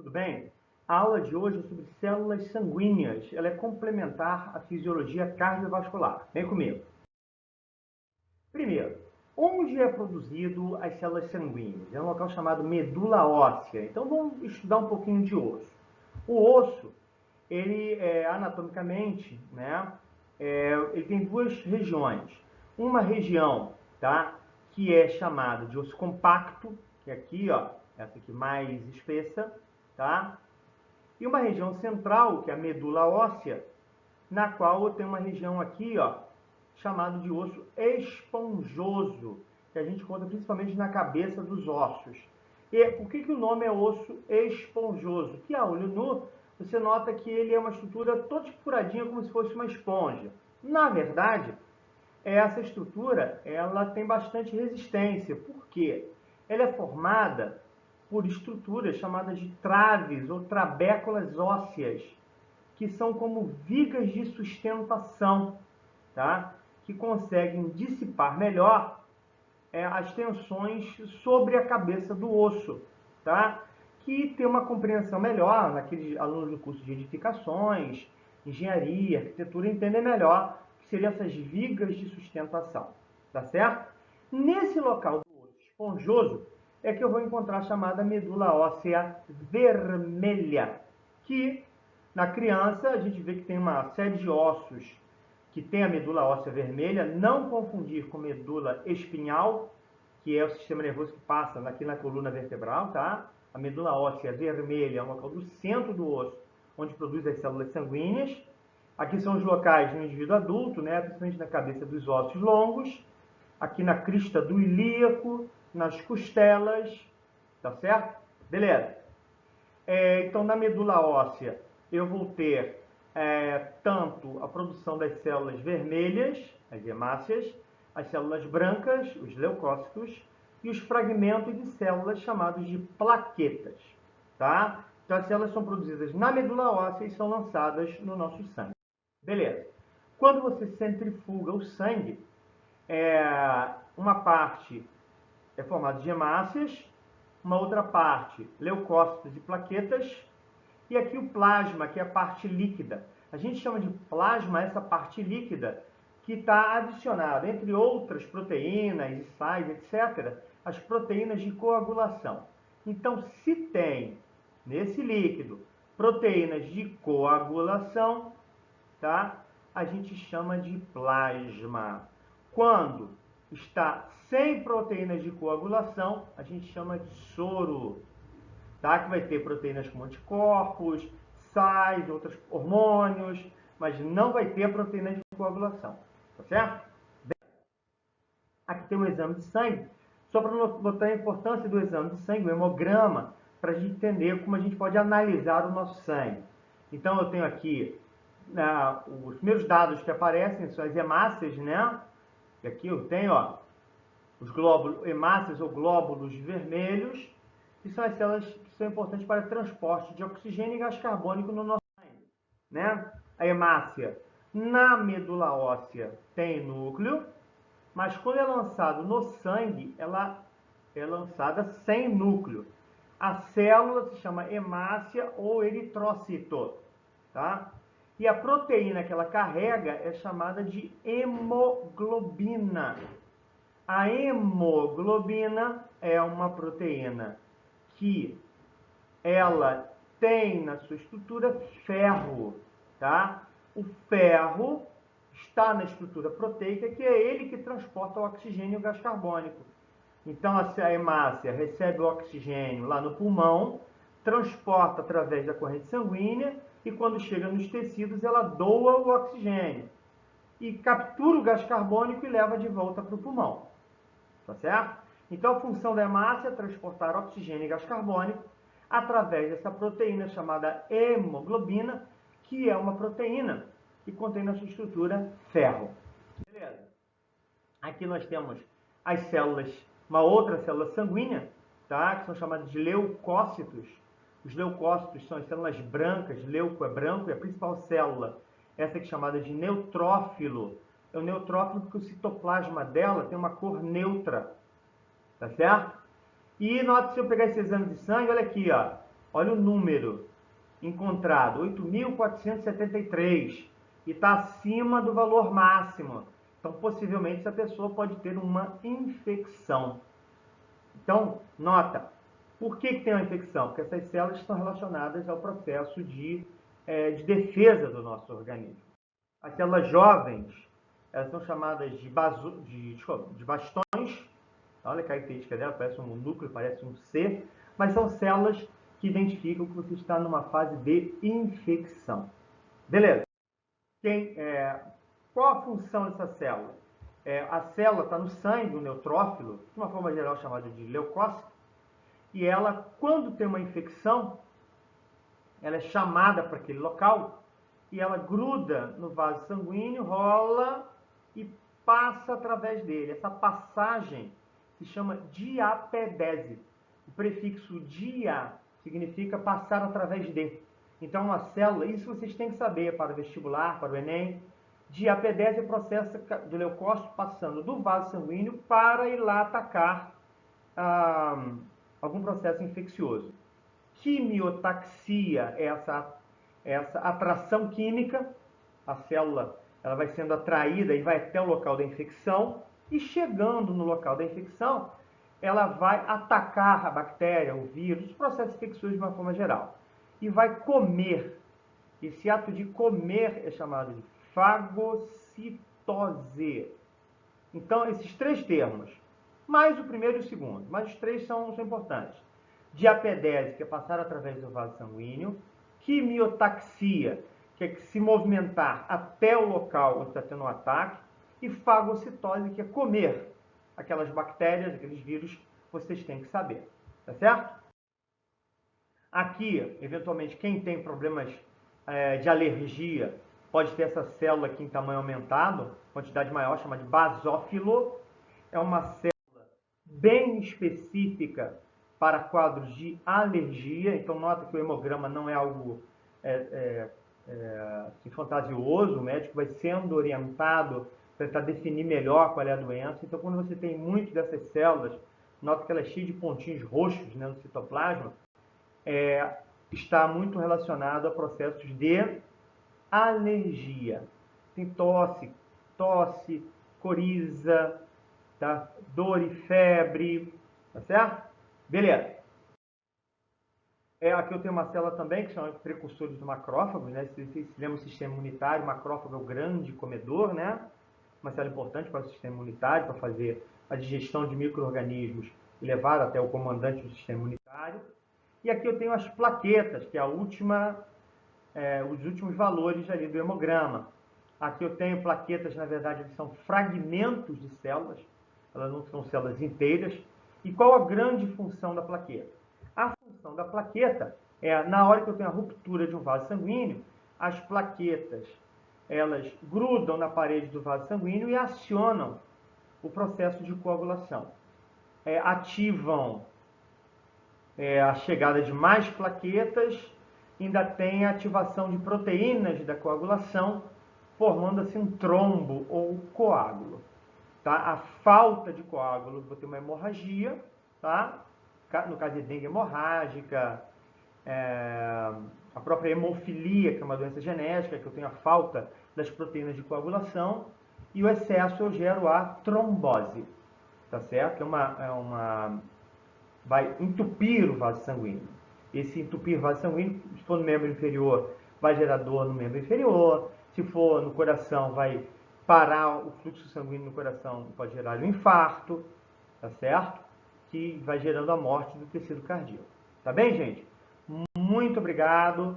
Tudo bem? A aula de hoje é sobre células sanguíneas. Ela é complementar à fisiologia cardiovascular. Vem comigo. Primeiro, onde é produzido as células sanguíneas? É um local chamado medula óssea. Então vamos estudar um pouquinho de osso. O osso, ele anatomicamente, né? Ele tem duas regiões. Uma região, tá? Que é chamada de osso compacto, que é aqui, ó, essa aqui mais espessa, tá? E uma região central, que é a medula óssea, na qual eu tenho uma região aqui, ó, chamada de osso esponjoso, que a gente encontra principalmente na cabeça dos ossos. E por que o nome é osso esponjoso? Que a olho nu, você nota que ele é uma estrutura toda furadinha, como se fosse uma esponja. Na verdade, essa estrutura ela tem bastante resistência. Por quê? Ela é formada por estruturas chamadas de traves ou trabéculas ósseas, que são como vigas de sustentação, tá? Que conseguem dissipar melhor as tensões sobre a cabeça do osso, tá? Que tem uma compreensão melhor, naqueles alunos do curso de edificações, engenharia, arquitetura, entendem melhor o que seriam essas vigas de sustentação, tá certo? Nesse local do osso esponjoso é que eu vou encontrar a chamada medula óssea vermelha, que na criança a gente vê que tem uma série de ossos que tem a medula óssea vermelha, não confundir com medula espinhal, que é o sistema nervoso que passa aqui na coluna vertebral, tá? A medula óssea vermelha é o local do centro do osso, onde produz as células sanguíneas. Aqui são os locais no indivíduo adulto, né? Principalmente na cabeça dos ossos longos, aqui na crista do ilíaco, nas costelas, tá certo? Beleza. Então, na medula óssea, eu vou ter tanto a produção das células vermelhas, as hemácias, as células brancas, os leucócitos, e os fragmentos de células chamados de plaquetas, tá? Então, as células são produzidas na medula óssea e são lançadas no nosso sangue. Beleza. Quando você centrifuga o sangue, uma parte é formada de hemácias, uma outra parte, leucócitos e plaquetas, e aqui o plasma, que é a parte líquida. A gente chama de plasma essa parte líquida que está adicionada, entre outras proteínas e sais, etc., as proteínas de coagulação. Então, se tem nesse líquido proteínas de coagulação, tá? A gente chama de plasma. Quando está sem proteínas de coagulação, a gente chama de soro, tá? Que vai ter proteínas como anticorpos, sais, outros hormônios, mas não vai ter a proteína de coagulação, tá certo? Aqui tem um exame de sangue, só para botar a importância do exame de sangue, o hemograma, para a gente entender como a gente pode analisar o nosso sangue. Então eu tenho aqui os primeiros dados que aparecem são as hemácias, né? E aqui eu tenho, ó, os glóbulos, hemácias ou glóbulos vermelhos, que são as células que são importantes para o transporte de oxigênio e gás carbônico no nosso sangue, né? A hemácia na medula óssea tem núcleo, mas quando é lançado no sangue, ela é lançada sem núcleo. A célula se chama hemácia ou eritrócito, tá? E a proteína que ela carrega é chamada de hemoglobina. A hemoglobina é uma proteína que ela tem na sua estrutura ferro, tá? O ferro está na estrutura proteica, que é ele que transporta o oxigênio e o gás carbônico. Então, a hemácia recebe o oxigênio lá no pulmão, transporta através da corrente sanguínea e quando chega nos tecidos, ela doa o oxigênio e captura o gás carbônico e leva de volta para o pulmão. Tá certo? Então, a função da hemácia é transportar oxigênio e gás carbônico através dessa proteína chamada hemoglobina, que é uma proteína que contém na sua estrutura ferro. Beleza? Aqui nós temos as células, uma outra célula sanguínea, tá? Que são chamadas de leucócitos. Os leucócitos são as células brancas, leuco é branco, e a principal célula, essa aqui chamada de neutrófilo. É o neutrófilo porque o citoplasma dela tem uma cor neutra, tá certo? E note, se eu pegar esse exame de sangue, olha aqui, ó. Olha o número encontrado, 8.473, e está acima do valor máximo. Então, possivelmente, essa pessoa pode ter uma infecção. Então, nota, por que tem uma infecção? Porque essas células estão relacionadas ao processo de defesa do nosso organismo. As células jovens, elas são chamadas de bastões. Olha a característica dela, parece um núcleo, parece um C, mas são células que identificam que você está numa fase de infecção. Beleza. Qual a função dessa célula? A célula está no sangue, o neutrófilo, de uma forma geral chamada de leucócito, e ela, quando tem uma infecção, ela é chamada para aquele local, e ela gruda no vaso sanguíneo, rola e passa através dele. Essa passagem se chama diapedese. O prefixo dia significa passar através de. Então, uma célula, isso vocês têm que saber para o vestibular, para o Enem. Diapedese é o processo do leucócito passando do vaso sanguíneo para ir lá atacar algum processo infeccioso. Quimiotaxia é essa atração química. A célula ela vai sendo atraída e vai até o local da infecção, e chegando no local da infecção, ela vai atacar a bactéria, o vírus, os processos infecciosos de uma forma geral, e vai comer. Esse ato de comer é chamado de fagocitose. Então, esses três termos, mais o primeiro e o segundo, mas os três são importantes. Diapedese, que é passar através do vaso sanguíneo. Quimiotaxia, que é se movimentar até o local onde está tendo um ataque. E fagocitose, que é comer aquelas bactérias, aqueles vírus, vocês têm que saber. Tá certo? Aqui, eventualmente, quem tem problemas de alergia, pode ter essa célula aqui em tamanho aumentado, quantidade maior, chamada de basófilo. É uma célula bem específica para quadros de alergia. Então, nota que o hemograma não é algo assim, fantasioso. O médico vai sendo orientado para tentar definir melhor qual é a doença. Então, quando você tem muito dessas células, nota que ela é cheia de pontinhos roxos, né, no citoplasma, está muito relacionado a processos de alergia. Tem tosse, coriza, tá? Dor e febre, tá certo? Beleza. Aqui eu tenho uma célula também, que são os precursores do macrófago, né? Se vocês se lembram do sistema imunitário, o macrófago é o grande comedor, né? Uma célula importante para o sistema imunitário, para fazer a digestão de micro-organismos e levar até o comandante do sistema imunitário. E aqui eu tenho as plaquetas, que é os últimos valores ali do hemograma. Aqui eu tenho plaquetas, na verdade, eles são fragmentos de células, elas não são células inteiras. E qual a grande função da plaqueta? A função da plaqueta é, na hora que eu tenho a ruptura de um vaso sanguíneo, as plaquetas, elas grudam na parede do vaso sanguíneo e acionam o processo de coagulação. Ativam a chegada de mais plaquetas, ainda tem a ativação de proteínas da coagulação, formando-se um trombo ou coágulo. Tá? A falta de coágulo, vou ter uma hemorragia, tá? No caso de dengue hemorrágica, a própria hemofilia, que é uma doença genética, que eu tenho a falta das proteínas de coagulação, e o excesso eu gero a trombose, tá certo? Vai entupir o vaso sanguíneo. Esse entupir o vaso sanguíneo, se for no membro inferior, vai gerar dor no membro inferior. Se for no coração, vai parar o fluxo sanguíneo no coração, pode gerar um infarto, tá certo? Que vai gerando a morte do tecido cardíaco. Tá bem, gente? Muito obrigado.